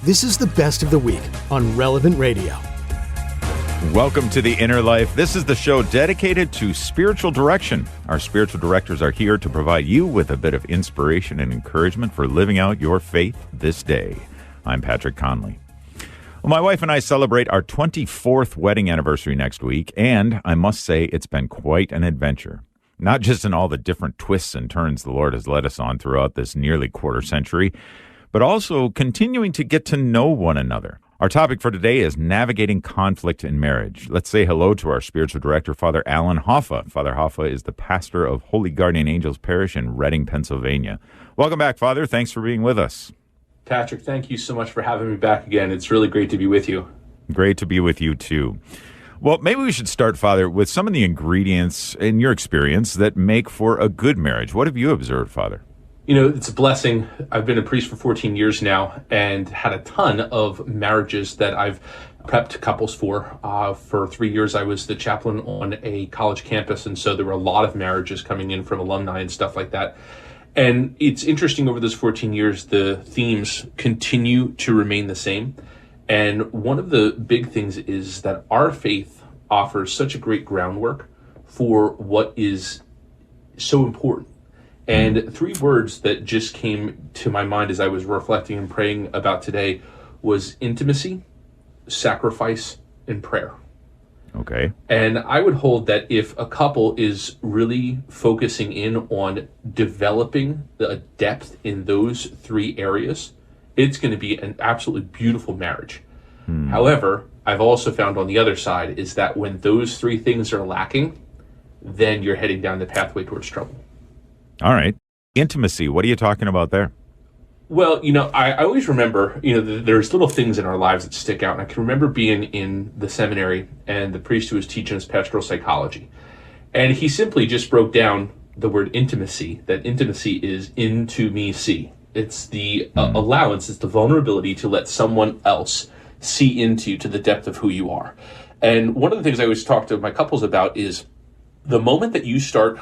This is the best of the week on Relevant Radio. Welcome to The Inner Life. This is the show dedicated to spiritual direction. Our spiritual directors are here to provide you with a bit of inspiration and encouragement for living out your faith this day. I'm Patrick Conley. Well, my wife and I celebrate our 24th wedding anniversary next week, and I must say it's been quite an adventure. Not just in all the different twists and turns the Lord has led us on throughout this nearly quarter century, but also continuing to get to know one another. Our topic for today is navigating conflict in marriage. Let's say hello to our spiritual director, Father Alan Hoffa. Father Hoffa is the pastor of Holy Guardian Angels Parish in Reading, Pennsylvania. Welcome back, Father. Thanks for being with us. Patrick, thank you so much for having me back again. It's really great to be with you. Great to be with you, too. Well, maybe we should start, Father, with some of the ingredients in your experience that make for a good marriage. What have you observed, Father? You know, it's a blessing. I've been a priest for 14 years now and had a ton of marriages that I've prepped couples for. For 3 years, I was the chaplain on a college campus, and so there were a lot of marriages coming in from alumni and stuff like that. And it's interesting, over those 14 years, the themes continue to remain the same. And one of the big things is that our faith offers such a great groundwork for what is so important. And three words that just came to my mind as I was reflecting and praying about today was intimacy, sacrifice, and prayer. Okay. And I would hold that if a couple is really focusing in on developing the depth in those three areas, it's going to be an absolutely beautiful marriage. However, I've also found on the other side is that when those three things are lacking, then you're heading down the pathway towards trouble. All right. Intimacy. What are you talking about there? Well, you know, I always remember, there's little things in our lives that stick out. And I can remember being in the seminary and the priest who was teaching us pastoral psychology. And he simply just broke down the word intimacy, that intimacy is into me see. It's the allowance, it's the vulnerability to let someone else see into to the depth of who you are. And one of the things I always talk to my couples about is the moment that you start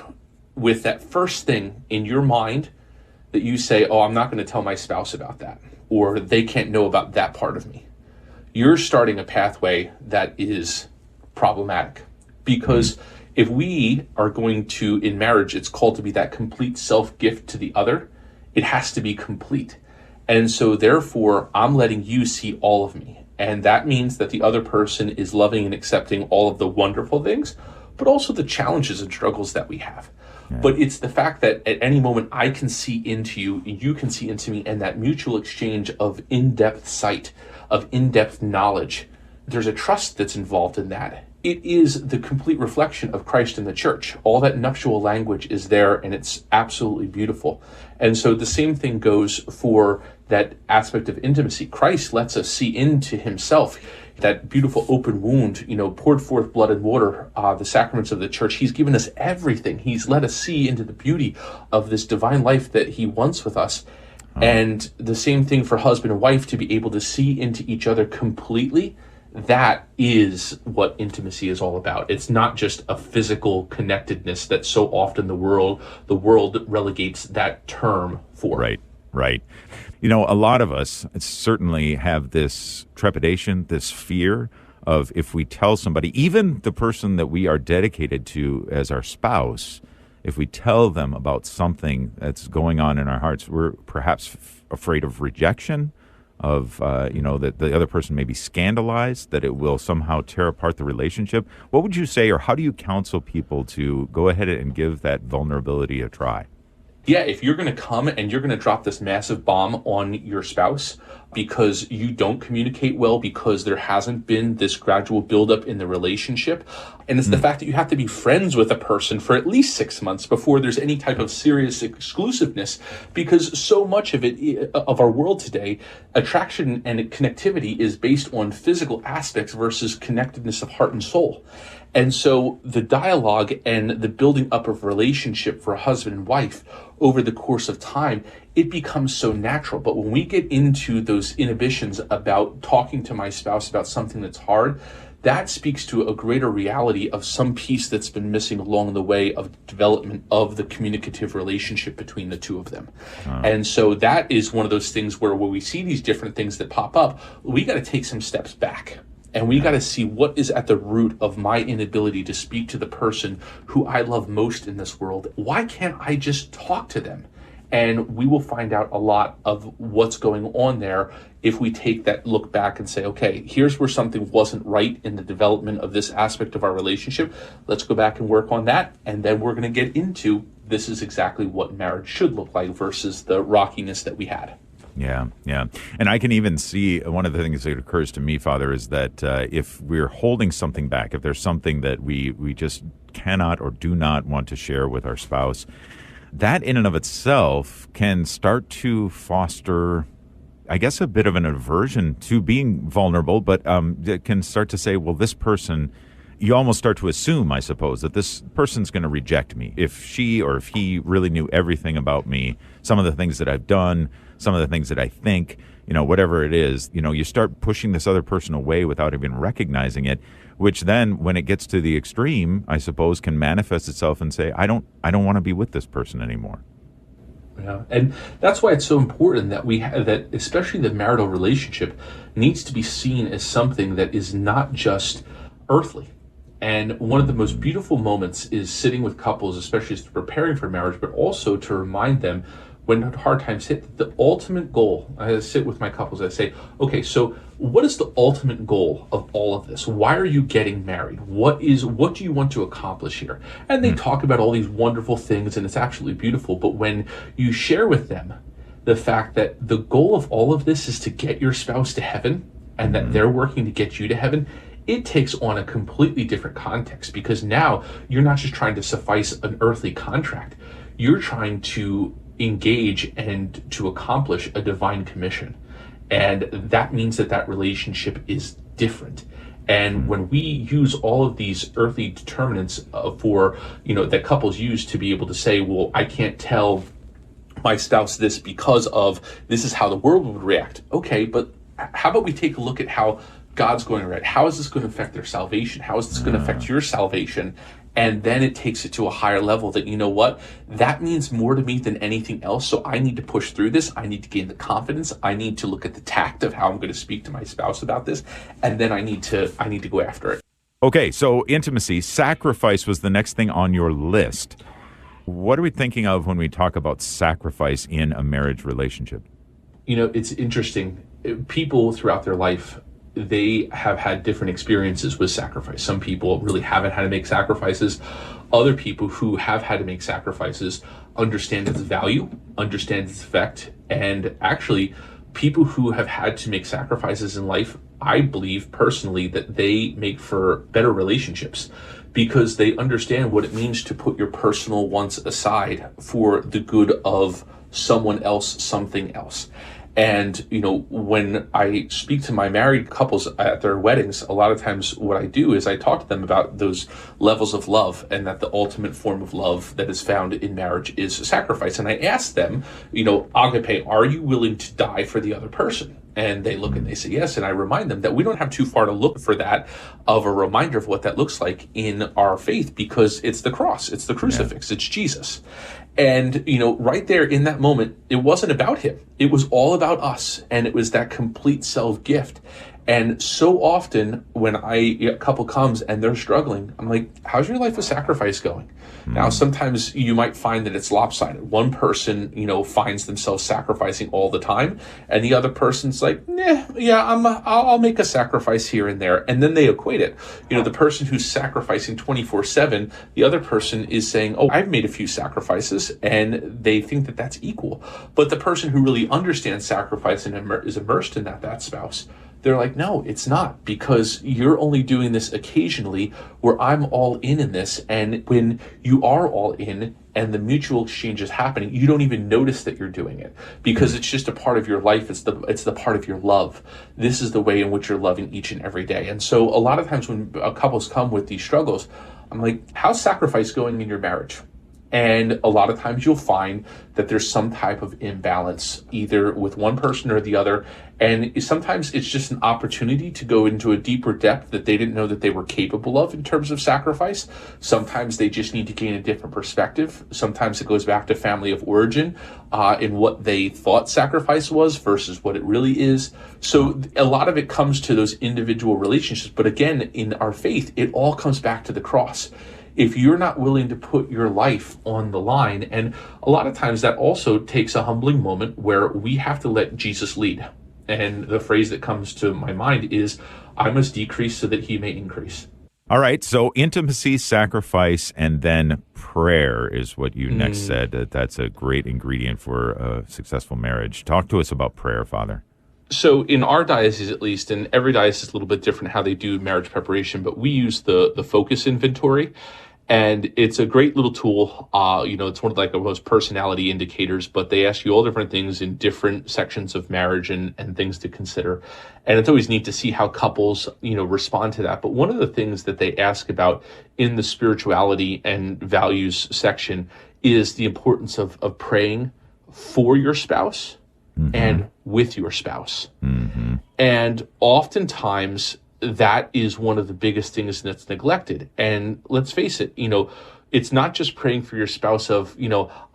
with that first thing in your mind that you say, oh, I'm not going to tell my spouse about that, or they can't know about that part of me, you're starting a pathway that is problematic. Because if we are going to, in marriage, it's called to be that complete self-gift to the other, it has to be complete. And so therefore, I'm letting you see all of me. And that means that the other person is loving and accepting all of the wonderful things, but also the challenges and struggles that we have. Yeah. But it's the fact that at any moment I can see into you, you can see into me, and that mutual exchange of in-depth sight, of in-depth knowledge. There's a trust that's involved in that. It is the complete reflection of Christ in the church. All that nuptial language is there, and it's absolutely beautiful. And so the same thing goes for that aspect of intimacy. Christ lets us see into himself. That beautiful open wound, poured forth blood and water, the sacraments of the church. He's given us everything. He's let us see into the beauty of this divine life that he wants with us. And the same thing for husband and wife, to be able to see into each other completely. That is what intimacy is all about. It's not just a physical connectedness that so often the world relegates that term for. Right. A lot of us certainly have this trepidation, this fear of, if we tell somebody, even the person that we are dedicated to as our spouse, if we tell them about something that's going on in our hearts, we're perhaps afraid of rejection, of, that the other person may be scandalized, that it will somehow tear apart the relationship. What would you say, or how do you counsel people to go ahead and give that vulnerability a try? Yeah, if you're going to come and you're going to drop this massive bomb on your spouse because you don't communicate well, because there hasn't been this gradual buildup in the relationship, and it's the fact that you have to be friends with a person for at least 6 months before there's any type of serious exclusiveness, because so much of it, of our world today, attraction and connectivity is based on physical aspects versus connectedness of heart and soul. And so the dialogue and the building up of relationship for a husband and wife over the course of time, it becomes so natural. But when we get into those inhibitions about talking to my spouse about something that's hard, that speaks to a greater reality of some piece that's been missing along the way of development of the communicative relationship between the two of them. And so that is one of those things where when we see these different things that pop up, we got to take some steps back. And we got to see what is at the root of my inability to speak to the person who I love most in this world. Why can't I just talk to them? And we will find out a lot of what's going on there if we take that look back and say, okay, here's where something wasn't right in the development of this aspect of our relationship. Let's go back and work on that. And then we're going to get into this is exactly what marriage should look like versus the rockiness that we had. Yeah. And I can even see one of the things that occurs to me, Father, is that if we're holding something back, if there's something that we just cannot or do not want to share with our spouse, that in and of itself can start to foster, I guess, a bit of an aversion to being vulnerable, but it can start to say, well, this person, you almost start to assume, I suppose, that this person's going to reject me. If she or if he really knew everything about me, some of the things that I've done, some of the things that I think, whatever it is, you start pushing this other person away without even recognizing it, which then when it gets to the extreme, I suppose, can manifest itself and say, I don't want to be with this person anymore. Yeah, and that's why it's so important that that especially the marital relationship needs to be seen as something that is not just earthly. And one of the most beautiful moments is sitting with couples, especially as they're preparing for marriage, but also to remind them when hard times hit, the ultimate goal. I sit with my couples, I say, okay, so what is the ultimate goal of all of this? Why are you getting married? What do you want to accomplish here? And they talk about all these wonderful things, and it's absolutely beautiful. But when you share with them the fact that the goal of all of this is to get your spouse to heaven, and that they're working to get you to heaven, it takes on a completely different context, because now you're not just trying to suffice an earthly contract. You're trying to engage and to accomplish a divine commission. And that means that relationship is different. And when we use all of these earthly determinants that couples use to be able to say, well, I can't tell my spouse this because of this is how the world would react. Okay, but how about we take a look at how God's going to react? How is this going to affect their salvation? How is this going to affect your salvation? And then it takes it to a higher level that, you know what, that means more to me than anything else. So I need to push through this. I need to gain the confidence. I need to look at the tact of how I'm going to speak to my spouse about this. And then I need to go after it. Okay, so intimacy, sacrifice was the next thing on your list. What are we thinking of when we talk about sacrifice in a marriage relationship? It's interesting. People throughout their life, they have had different experiences with sacrifice. Some people really haven't had to make sacrifices. Other people who have had to make sacrifices understand its value, understand its effect, and actually people who have had to make sacrifices in life, I believe personally that they make for better relationships because they understand what it means to put your personal wants aside for the good of someone else, something else. And, when I speak to my married couples at their weddings, a lot of times what I do is I talk to them about those levels of love and that the ultimate form of love that is found in marriage is sacrifice. And I ask them, agape, are you willing to die for the other person? And they look and they say yes. And I remind them that we don't have too far to look for that of a reminder of what that looks like in our faith, because it's the cross, it's the crucifix, it's Jesus. And, right there in that moment, it wasn't about him. It was all about us. And it was that complete self-gift. And so often when a couple comes and they're struggling, I'm like, how's your life of sacrifice going? Now, sometimes you might find that it's lopsided. One person, finds themselves sacrificing all the time. And the other person's like, I'll make a sacrifice here and there. And then they equate it. The person who's sacrificing 24/7, the other person is saying, oh, I've made a few sacrifices. And they think that that's equal. But the person who really understands sacrifice and is immersed in that spouse, they're like, no, it's not, because you're only doing this occasionally where I'm all in this. And when you are all in and the mutual exchange is happening, you don't even notice that you're doing it because it's just a part of your life. It's the part of your love. This is the way in which you're loving each and every day. And so a lot of times when couples come with these struggles, I'm like, how's sacrifice going in your marriage? And a lot of times you'll find that there's some type of imbalance, either with one person or the other. And sometimes it's just an opportunity to go into a deeper depth that they didn't know that they were capable of in terms of sacrifice. Sometimes they just need to gain a different perspective. Sometimes it goes back to family of origin, in what they thought sacrifice was versus what it really is. So a lot of it comes to those individual relationships. But again, in our faith, it all comes back to the cross. If you're not willing to put your life on the line, and a lot of times that also takes a humbling moment where we have to let Jesus lead. And the phrase that comes to my mind is, I must decrease so that he may increase. All right, so intimacy, sacrifice, and then prayer is what you next said. That's a great ingredient for a successful marriage. Talk to us about prayer, Father. So in our diocese, at least, and every diocese is a little bit different how they do marriage preparation, but we use the focus inventory. And it's a great little tool. It's one of like those personality indicators, but they ask you all different things in different sections of marriage and things to consider. And it's always neat to see how couples, respond to that. But one of the things that they ask about in the spirituality and values section is the importance of praying for your spouse and with your spouse. And oftentimes, that is one of the biggest things that's neglected. And let's face it, it's not just praying for your spouse of,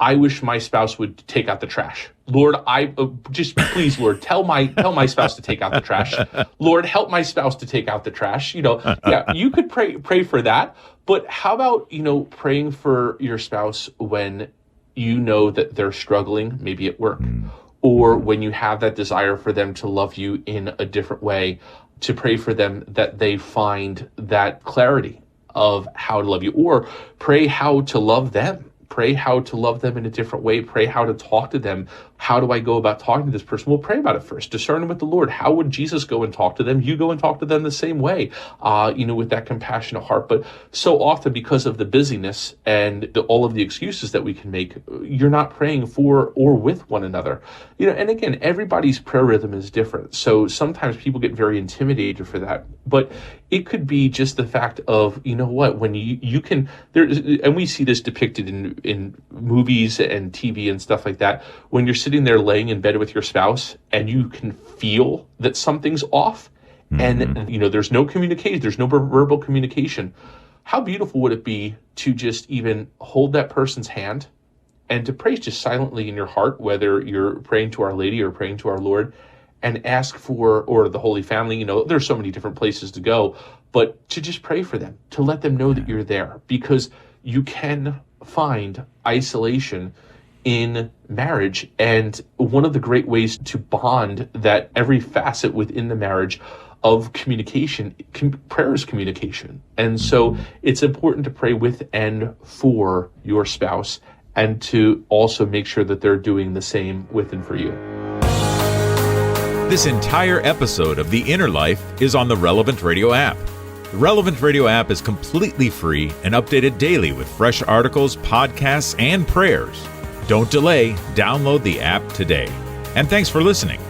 I wish my spouse would take out the trash. Lord, please, Lord, tell my spouse to take out the trash. Lord, help my spouse to take out the trash. Yeah, you could pray for that. But how about, praying for your spouse when you know that they're struggling, maybe at work, or when you have that desire for them to love you in a different way, to pray for them that they find that clarity of how to love you, or pray how to love them. Pray how to love them in a different way. Pray how to talk to them. How do I go about talking to this person? Well, pray about it first. Discern with the Lord. How would Jesus go and talk to them? You go and talk to them the same way, with that compassionate heart. But so often, because of the busyness and all of the excuses that we can make, you're not praying for or with one another. And again, everybody's prayer rhythm is different. So sometimes people get very intimidated for that. But it could be just the fact of, when you can, and we see this depicted in movies and TV and stuff like that, when you're sitting there laying in bed with your spouse and you can feel that something's off and, there's no communication, there's no verbal communication. How beautiful would it be to just even hold that person's hand and to pray just silently in your heart, whether you're praying to Our Lady or praying to our Lord, and ask for, or the Holy Family, there's so many different places to go, but to just pray for them, to let them know that you're there, because you can find isolation in marriage. And one of the great ways to bond that every facet within the marriage of communication, prayer is communication. And so it's important to pray with and for your spouse, and to also make sure that they're doing the same with and for you. This entire episode of The Inner Life is on the Relevant Radio app. The Relevant Radio app is completely free and updated daily with fresh articles, podcasts, and prayers. Don't delay. Download the app today. And thanks for listening.